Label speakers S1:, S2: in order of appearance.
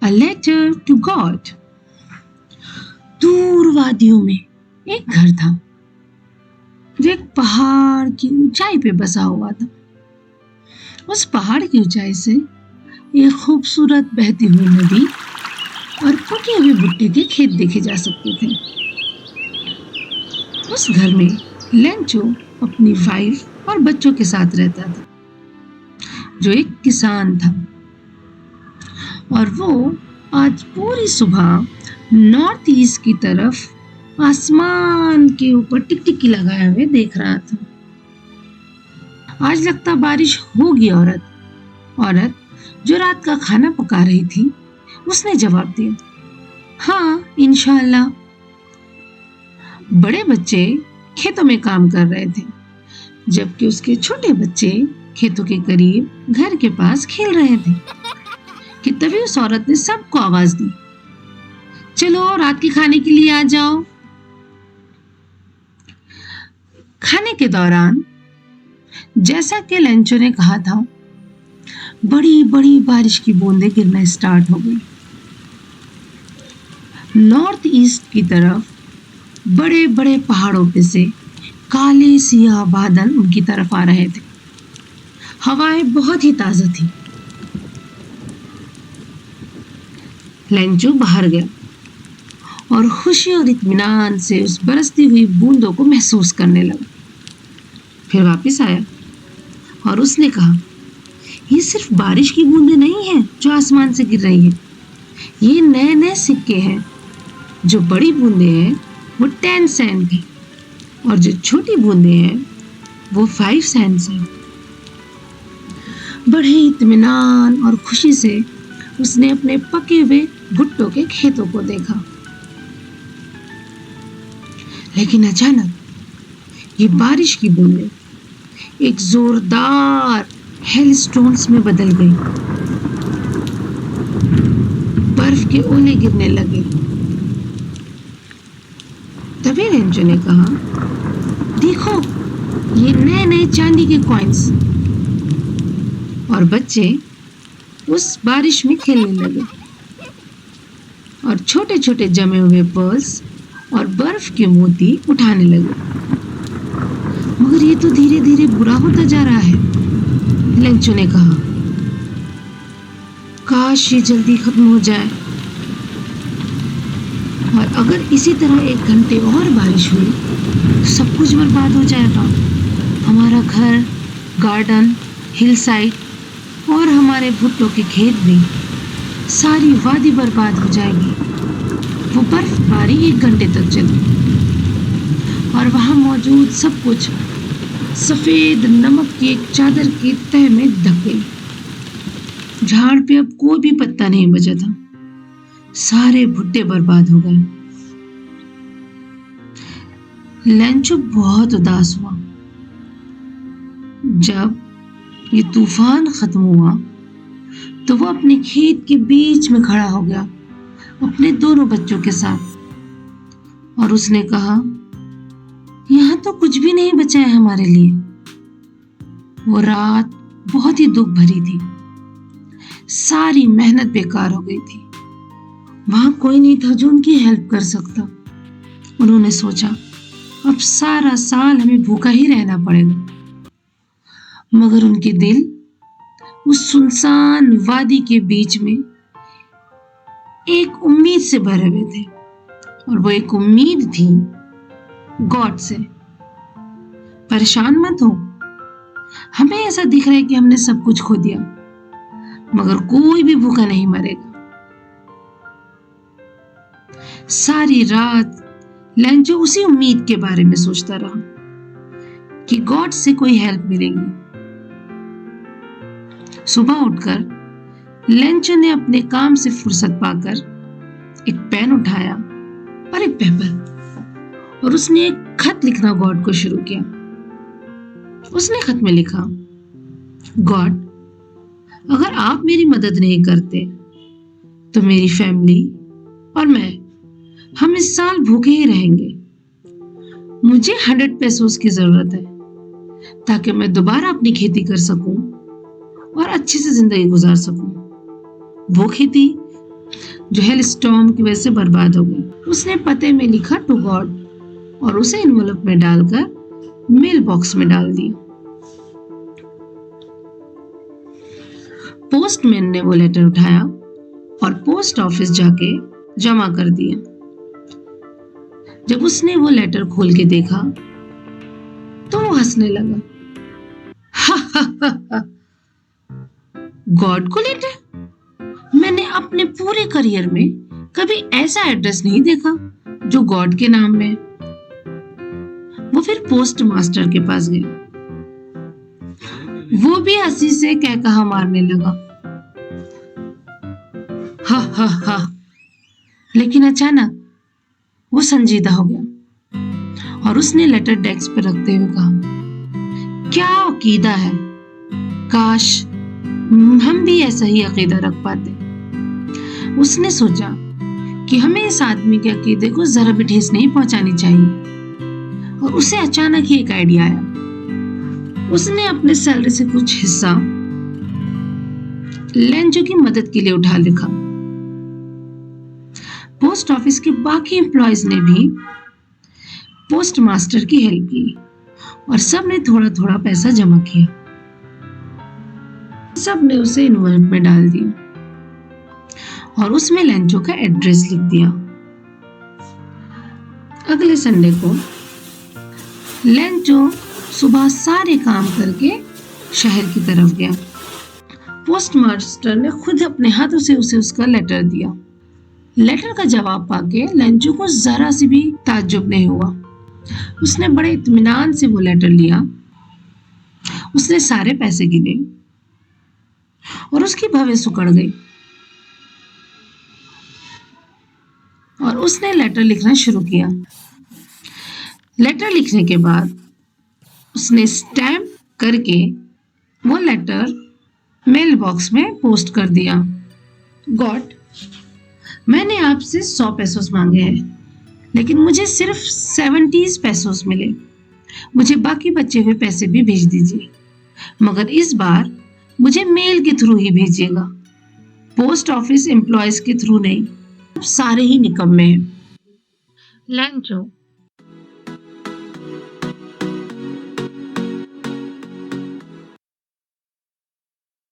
S1: A letter to God. दूर वादियों में एक घर था जो एक पहाड़ की ऊंचाई पे बसा हुआ था। उस पहाड़ की ऊंचाई से एक खूबसूरत बहती हुई नदी और पके हुए भुट्टे के खेत देखे जा सकते थे। उस घर में लेंचो अपनी वाइफ और बच्चों के साथ रहता था, जो एक किसान था। और वो आज पूरी सुबह नॉर्थ ईस्ट की तरफ आसमान के ऊपर टिकटिकी लगाए हुए देख रहा था। आज लगता बारिश होगी। औरत जो रात का खाना पका रही थी, उसने जवाब दिया, हाँ, इंशाल्लाह। बड़े बच्चे खेतों में काम कर रहे थे, जबकि उसके छोटे बच्चे खेतों के करीब घर के पास खेल रहे थे कि तभी उस औरत ने सबको आवाज दी, चलो रात के खाने के लिए आ जाओ। खाने के दौरान जैसा कि लेंचो ने कहा था, बड़ी बड़ी बारिश की बूंदें गिरना स्टार्ट हो गई। नॉर्थ ईस्ट की तरफ बड़े बड़े पहाड़ों पे से काले सियाह बादल उनकी तरफ आ रहे थे। हवाएं बहुत ही ताजा थी। लेंचो बाहर गया और खुशी और इत्मीनान से उस बरसती हुई बूंदों को महसूस करने लगा। फिर वापस आया और उसने कहा, ये सिर्फ बारिश की बूंदें नहीं हैं जो आसमान से गिर रही हैं। ये नए नए सिक्के हैं। जो बड़ी बूंदें हैं वो 10 सेंट हैं और जो छोटी बूंदें हैं वो 5 सेंट्स हैं। बड़े इत्मीनान और खुशी से उसने अपने पके हुए भुट्टो के खेतों को देखा। लेकिन अचानक ये बारिश की बूंदें एक जोरदार हेलस्टोन्स में बदल गई। बर्फ के ओले गिरने लगे। तभी लेंचो ने कहा, देखो, ये नए नए चांदी के कॉइन्स। और बच्चे उस बारिश में खेलने लगे और छोटे छोटे जमे हुए पर्ल्स और बर्फ के मोती उठाने लगे। मगर ये तो धीरे धीरे बुरा होता जा रहा है, लेंचो ने कहा। काश ये जल्दी खत्म हो जाए। और अगर इसी तरह 1 घंटे और बारिश हुई तो सब कुछ बर्बाद हो जाएगा। हमारा घर, गार्डन, हिल साइड और हमारे भुट्टो के खेत भी, सारी वादी बर्बाद हो जाएगी। वो बर्फबारी 1 घंटे तक चली और वहां मौजूद सब कुछ सफेद नमक की एक चादर की तह में ढक गई। झाड़ पे अब कोई भी पत्ता नहीं बचा था। सारे भुट्टे बर्बाद हो गए। लेंचो बहुत उदास हुआ। जब ये तूफान खत्म हुआ तो वो अपने खेत के बीच में खड़ा हो गया अपने दोनों बच्चों के साथ और उसने कहा, यहाँ तो कुछ भी नहीं बचा है हमारे लिए। वो रात बहुत ही दुख भरी थी। सारी मेहनत बेकार हो गई थी। वहां कोई नहीं था जो उनकी हेल्प कर सकता। उन्होंने सोचा, अब सारा साल हमें भूखा ही रहना पड़ेगा। मगर उनके दिल उस सुनसान वादी के बीच में एक उम्मीद से भरे हुए थे और वो एक उम्मीद थी गॉड से। परेशान मत हो, हमें ऐसा दिख रहा है कि हमने सब कुछ खो दिया, मगर कोई भी भूखा नहीं मरेगा। सारी रात लेंचो उसी उम्मीद के बारे में सोचता रहा कि गॉड से कोई हेल्प मिलेगी। सुबह उठकर लेंचो ने अपने काम से फुर्सत पाकर एक पेन उठाया और एक पेपर और उसने एक खत लिखना गॉड को शुरू किया। उसने खत में लिखा, गॉड, अगर आप मेरी मदद नहीं करते तो मेरी फैमिली और मैं, हम इस साल भूखे ही रहेंगे। मुझे 100 पेसोस की जरूरत है ताकि मैं दोबारा अपनी खेती कर सकूं और अच्छे से जिंदगी गुजार सकूं। वो खेती जो हेल स्टॉर्म की वजह से बर्बाद हो गई। उसने पते में लिखा टू गॉड और उसे एनवलप में डालकर मेल बॉक्स में डाल दिया। पोस्टमैन ने वो लेटर उठाया और पोस्ट ऑफिस जाके जमा कर दिया। जब उसने वो लेटर खोल के देखा तो वो हंसने लगा। गॉड को लेटर? मैंने अपने पूरे करियर में कभी ऐसा एड्रेस नहीं देखा जो गॉड के नाम में। वो फिर पोस्ट मास्टर के पास गया। वो भी हंसी से कह कहा मारने लगा। हा हा हा। लेकिन अचानक वो संजीदा हो गया और उसने लेटर डेस्क पर रखते हुए कहा, क्या अकीदा है, काश हम भी ऐसा ही अकीदा रख पाते। उसने सोचा कि हमें इस आदमी के अकीदे को जरा भी ठेस नहीं पहुंचानी चाहिए और उसे अचानक ही एक आइडिया आया। उसने अपने सैलरी से कुछ हिस्सा लेंजो की मदद के लिए उठा लिखा। पोस्ट ऑफिस के बाकी एम्प्लॉयज ने भी पोस्ट मास्टर की हेल्प की और सब ने थोड़ा थोड़ा पैसा जमा किया। सब ने उसे एनवलप में डाल दिया और उसमें लेंचो का एड्रेस लिख दिया। अगले संडे को लेंचो सुबह सारे काम करके शहर की तरफ गया। पोस्ट मास्टर ने खुद अपने हाथों से उसे उसका लेटर दिया। लेटर का जवाब पाके लेंचो को जरा सी भी ताज्जुब नहीं हुआ। उसने बड़े इत्मीनान से वो लेटर लिया। उसने सारे पैसे गिने और उसकी भवें सुकड़ गई और उसने लेटर लिखना शुरू किया। लेटर लिखने के बाद उसने स्टैम्प करके वो लेटर मेल बॉक्स में पोस्ट कर दिया। गॉड, मैंने आपसे 100 पैसों मांगे हैं, लेकिन मुझे सिर्फ 70 पैसों मिले। मुझे बाकी बचे हुए पैसे भी भेज दीजिए, मगर इस बार मुझे मेल के थ्रू ही भेजिएगा, पोस्ट ऑफिस एम्प्लॉयज के थ्रू नहीं। सारे ही निकम्मे हैं। लेंचो